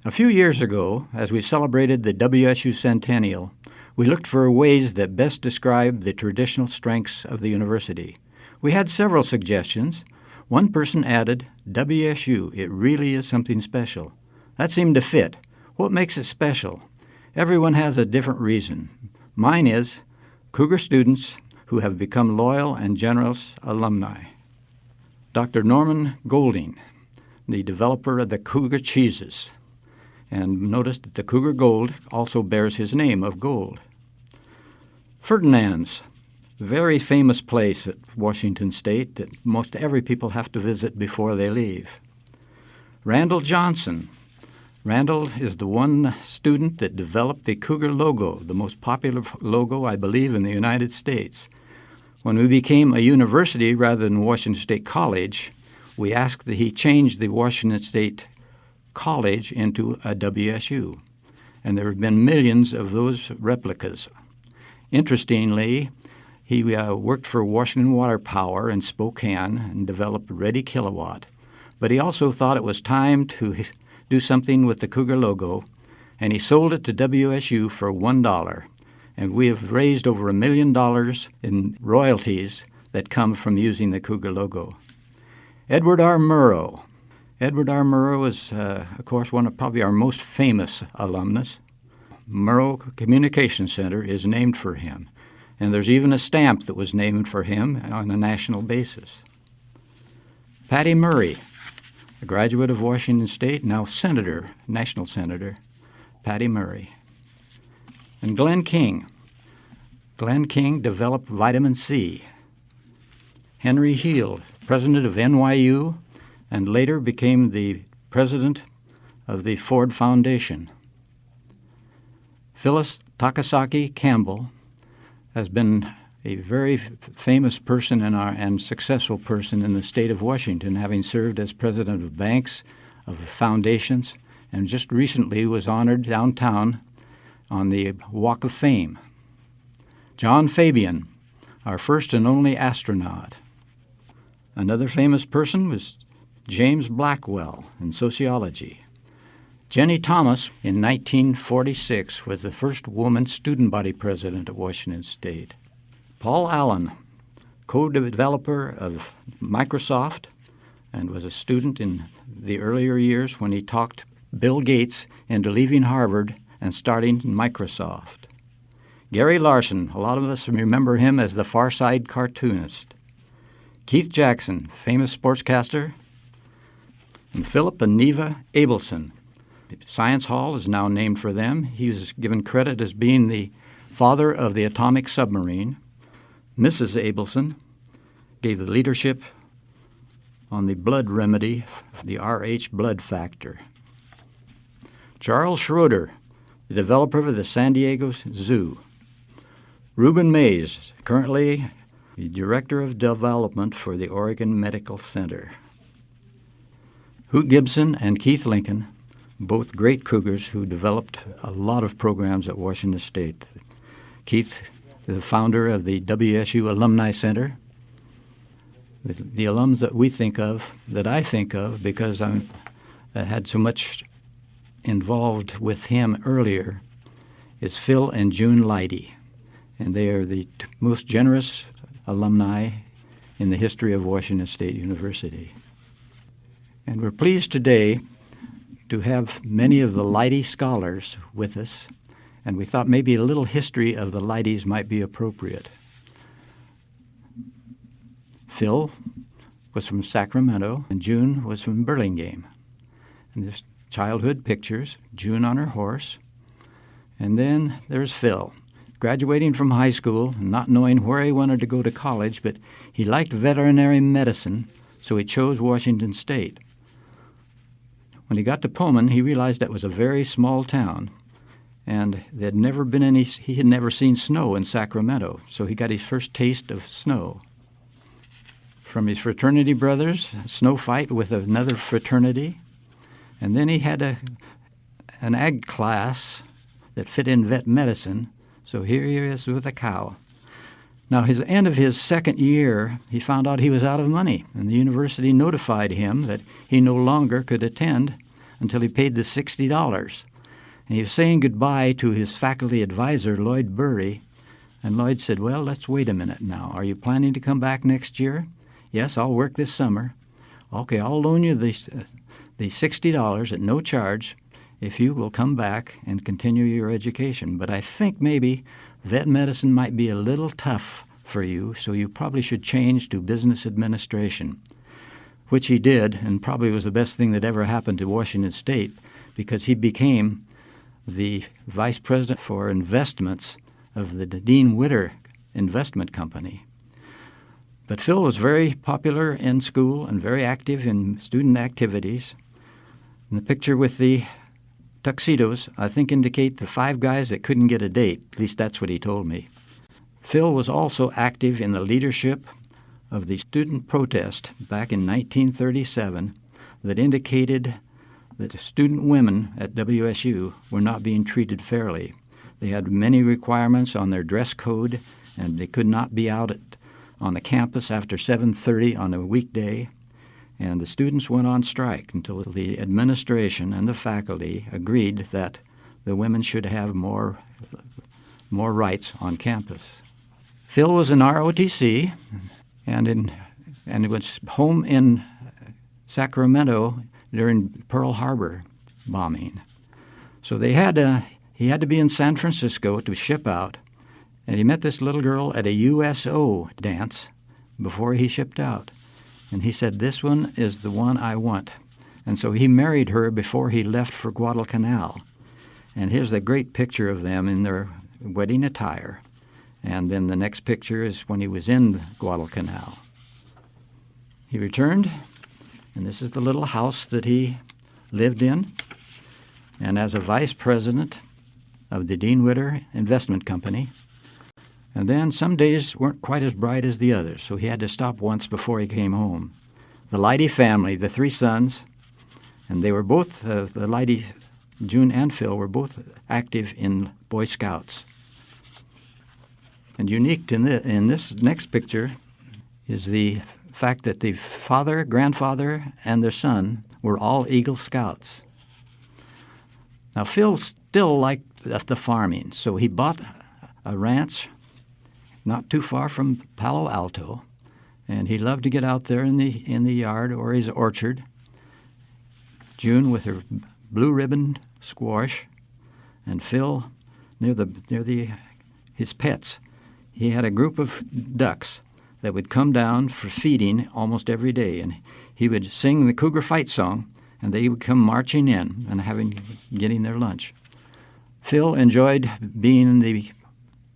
A few years ago, as we celebrated the WSU centennial, we looked for ways that best describe the traditional strengths of the university. We had several suggestions. One person added, WSU, it really is something special. That seemed to fit. What makes it special? Everyone has a different reason. Mine is Cougar students who have become loyal and generous alumni. Dr. Norman Golding, the developer of the Cougar cheeses. And notice that the Cougar Gold also bears his name of gold. Ferdinand's, very famous place at Washington State that most every people have to visit before they leave. Randall Johnson. Randall is the one student that developed the Cougar logo, the most popular logo, I believe, in the United States. When we became a university rather than Washington State College, we asked that he change the Washington State College into a WSU, and there have been millions of those replicas. Interestingly, he worked for Washington Water Power in Spokane and developed Ready Kilowatt, but he also thought it was time to do something with the Cougar logo, and he sold it to WSU for $1, and we have raised over $1 million in royalties that come from using the Cougar logo. Edward R. Murrow. Edward R. Murrow is, of course, one of probably our most famous alumnus. Murrow Communication Center is named for him, and there's even a stamp that was named for him on a national basis. Patty Murray, a graduate of Washington State, now senator, national senator, Patty Murray. And Glenn King. Glenn King developed vitamin C. Henry Heald, president of NYU, and later became the president of the Ford Foundation. Phyllis Takasaki Campbell has been a very famous person and successful person in the state of Washington, having served as president of banks, of foundations, and just recently was honored downtown on the Walk of Fame. John Fabian, our first and only astronaut. Another famous person was James Blackwell in sociology. Jenny Thomas in 1946 was the first woman student body president at Washington State. Paul Allen, co-developer of Microsoft, and was a student in the earlier years when he talked Bill Gates into leaving Harvard and starting Microsoft. Gary Larson, a lot of us remember him as the Far Side cartoonist. Keith Jackson, famous sportscaster. And Philip and Neva Abelson. Science Hall is now named for them. He was given credit as being the father of the atomic submarine. Mrs. Abelson gave the leadership on the blood remedy, the RH blood factor. Charles Schroeder, the developer of the San Diego Zoo. Reuben Mays, currently the Director of Development for the Oregon Medical Center. Hoot Gibson and Keith Lincoln, both great Cougars who developed a lot of programs at Washington State. Keith, the founder of the WSU Alumni Center. The alums that we think of, that I think of, because I had so much involved with him earlier, is Phil and June Lighty. And they are the most generous alumni in the history of Washington State University. And we're pleased today to have many of the Lighty scholars with us, and we thought maybe a little history of the Lightys might be appropriate. Phil was from Sacramento, and June was from Burlingame. And there's childhood pictures, June on her horse. And then there's Phil, graduating from high school and not knowing where he wanted to go to college, but he liked veterinary medicine, so he chose Washington State. When he got to Pullman, he realized that was a very small town, and he had never seen snow in Sacramento, so he got his first taste of snow. From his fraternity brothers, a snow fight with another fraternity, and then he had an ag class that fit in vet medicine, so here he is with a cow. Now, his end of his second year, he found out he was out of money, and the university notified him that he no longer could attend until he paid the $60. And he was saying goodbye to his faculty advisor, Lloyd Burry, and Lloyd said, "Well, let's wait a minute now. Are you planning to come back next year?" "Yes, I'll work this summer." "Okay, I'll loan you the $60 at no charge if you will come back and continue your education. But I think maybe vet medicine might be a little tough for you, so you probably should change to business administration," which he did, and probably was the best thing that ever happened to Washington State, because he became the vice president for investments of the Dean Witter Investment Company. But Phil was very popular in school and very active in student activities. And the picture with the tuxedos, I think, indicate the 5 guys that couldn't get a date. At least that's what he told me. Phil was also active in the leadership of the student protest back in 1937 that indicated that student women at WSU were not being treated fairly. They had many requirements on their dress code, and they could not be out on the campus after 7:30 on a weekday. And the students went on strike until the administration and the faculty agreed that the women should have more rights on campus. Phil was in ROTC and was home in Sacramento during Pearl Harbor bombing. So he had to be in San Francisco to ship out, and he met this little girl at a USO dance before he shipped out. And he said, "This one is the one I want." And so he married her before he left for Guadalcanal. And here's a great picture of them in their wedding attire. And then the next picture is when he was in Guadalcanal. He returned, and this is the little house that he lived in. And as a vice president of the Dean Witter Investment Company. And then some days weren't quite as bright as the others, so he had to stop once before he came home. The Lighty family, the 3 sons, and they were both, the Lighty, June and Phil, were both active in Boy Scouts. And unique in this next picture is the fact that the father, grandfather, and their son were all Eagle Scouts. Now, Phil still liked the farming, so he bought a ranch not too far from Palo Alto, and he loved to get out there in the yard or his orchard. June with her blue ribbon squash, and Phil near his pets. He had a group of ducks that would come down for feeding almost every day, and he would sing the Cougar Fight song, and they would come marching in and getting their lunch. Phil enjoyed being the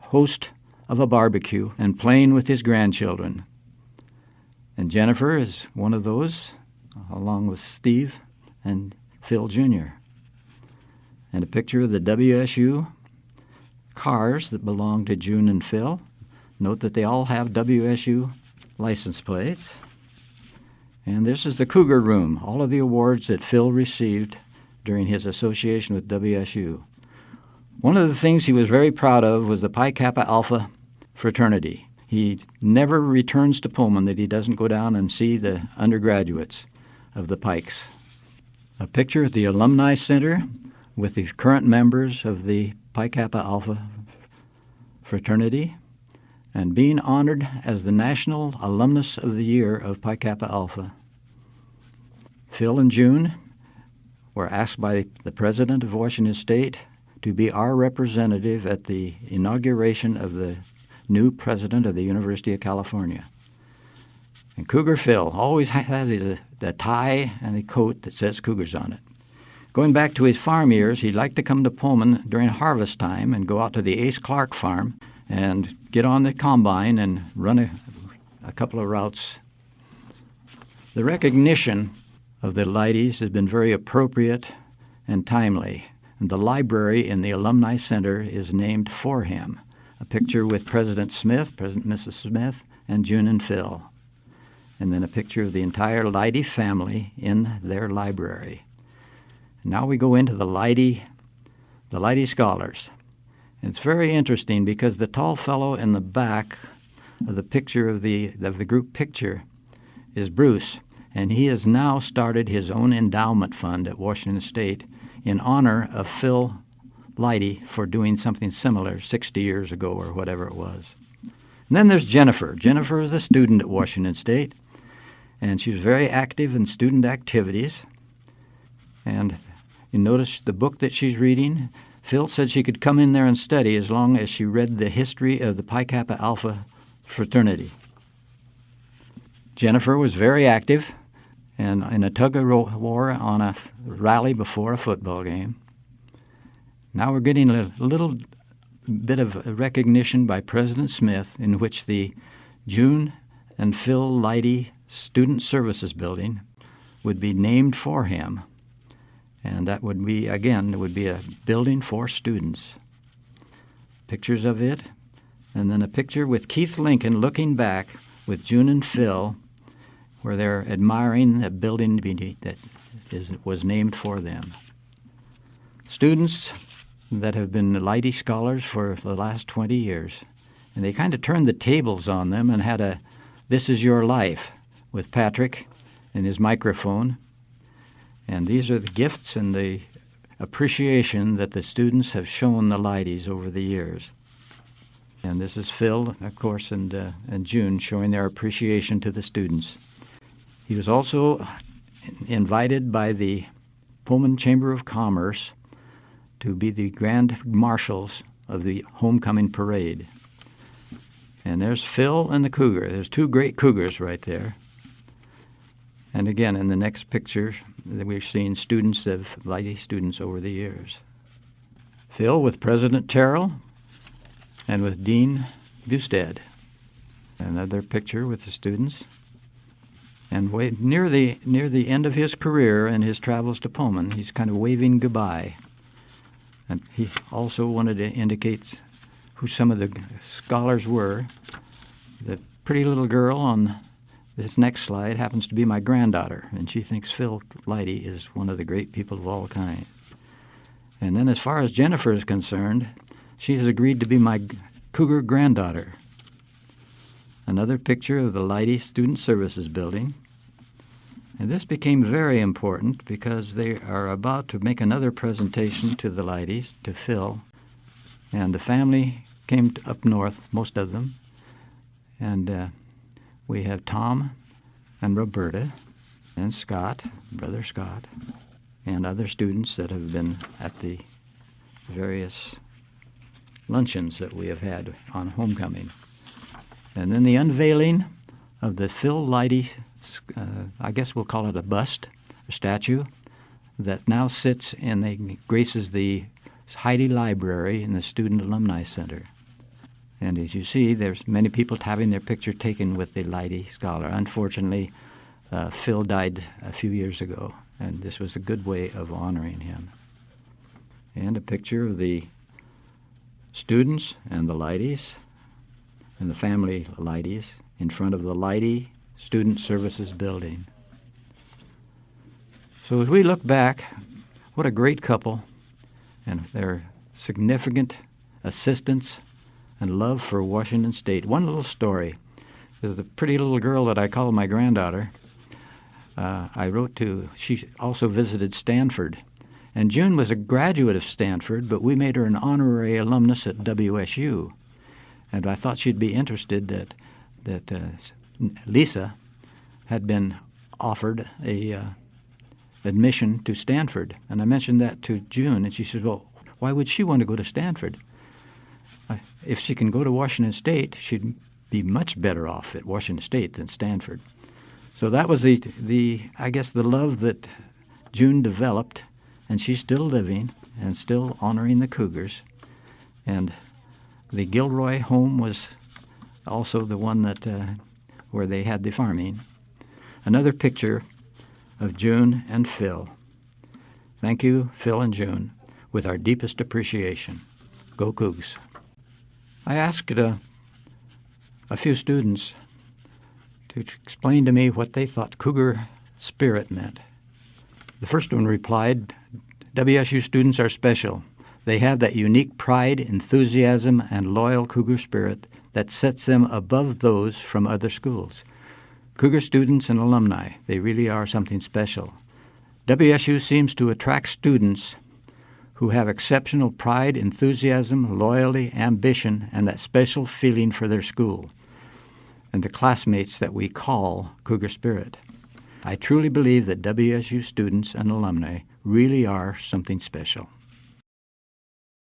host of a barbecue and playing with his grandchildren. And Jennifer is one of those, along with Steve and Phil Jr. And a picture of the WSU cars that belong to June and Phil. Note that they all have WSU license plates. And this is the Cougar Room, all of the awards that Phil received during his association with WSU. One of the things he was very proud of was the Pi Kappa Alpha fraternity. He never returns to Pullman that he doesn't go down and see the undergraduates of the Pikes. A picture at the Alumni Center with the current members of the Pi Kappa Alpha fraternity and being honored as the National Alumnus of the Year of Pi Kappa Alpha. Phil and June were asked by the President of Washington State to be our representative at the inauguration of the new president of the University of California. And Cougar Phil always has a tie and a coat that says Cougars on it. Going back to his farm years, he liked to come to Pullman during harvest time and go out to the Ace Clark farm and get on the combine and run a couple of routes. The recognition of the Lightys has been very appropriate and timely, and the library in the Alumni Center is named for him. A picture with President Smith, President Mrs. Smith, and June and Phil. And then a picture of the entire Lighty family in their library. And now we go into the Lighty Scholars. And it's very interesting because the tall fellow in the back of the picture of the group picture is Bruce, and he has now started his own endowment fund at Washington State in honor of Phil Lighty for doing something similar 60 years ago or whatever it was. And then there's Jennifer. Jennifer is a student at Washington State, and she was very active in student activities. And you notice the book that she's reading. Phil said she could come in there and study as long as she read the history of the Pi Kappa Alpha fraternity. Jennifer was very active and in a tug-of-war on a rally before a football game. Now we're getting a little bit of recognition by President Smith in which the June and Phil Lighty Student Services Building would be named for him. And that would be, again, it would be a building for students. Pictures of it, and then a picture with Keith Lincoln looking back with June and Phil, where they're admiring a building that was named for them. Students that have been Lighty scholars for the last 20 years, and they kind of turned the tables on them and had a "This is your life" with Patrick and his microphone. And these are the gifts and the appreciation that the students have shown the Lightys over the years. And this is Phil, of course, and June showing their appreciation to the students. He was also invited by the Pullman Chamber of Commerce to be the grand marshals of the homecoming parade. And there's Phil and the cougar. There's two great cougars right there. And again, in the next picture, we've seen students of Lighty students over the years. Phil with President Terrell and with Dean Bustad. Another picture with the students. And near the end of his career and his travels to Pullman, he's kind of waving goodbye. And he also wanted to indicate who some of the scholars were. The pretty little girl on this next slide happens to be my granddaughter, and she thinks Phil Lighty is one of the great people of all kind. And then as far as Jennifer is concerned, she has agreed to be my cougar granddaughter. Another picture of the Lighty Student Services Building. And this became very important because they are about to make another presentation to the Lightys, to Phil. And the family came up north, most of them. And we have Tom and Roberta and Scott, Brother Scott, and other students that have been at the various luncheons that we have had on homecoming. And then the unveiling of the Phil Lighty, I guess we'll call it a bust, a statue, that now sits and graces the Heidi Library in the Student Alumni Center. And as you see, there's many people having their picture taken with the Lighty scholar. Unfortunately, Phil died a few years ago, and this was a good way of honoring him. And a picture of the students and the Lightys and the family Lightys in front of the Lighty Student Services Building. So as we look back, what a great couple, and their significant assistance and love for Washington State. One little story is the pretty little girl that I call my granddaughter. I wrote to, she also visited Stanford. And June was a graduate of Stanford, but we made her an honorary alumnus at WSU. And I thought she'd be interested that Lisa had been offered a admission to Stanford. And I mentioned that to June, and she said, well, why would she want to go to Stanford? If she can go to Washington State, she'd be much better off at Washington State than Stanford. So that was the I guess the love that June developed, and she's still living and still honoring the Cougars. And the Gilroy home was also the one that where they had the farming. Another picture of June and Phil. Thank you, Phil and June, with our deepest appreciation. Go Cougs. I asked a few students to explain to me what they thought Cougar spirit meant. The first one replied, WSU students are special. They have that unique pride, enthusiasm, and loyal Cougar spirit that sets them above those from other schools. Cougar students and alumni, they really are something special. WSU seems to attract students who have exceptional pride, enthusiasm, loyalty, ambition, and that special feeling for their school, and the classmates that we call Cougar Spirit. I truly believe that WSU students and alumni really are something special.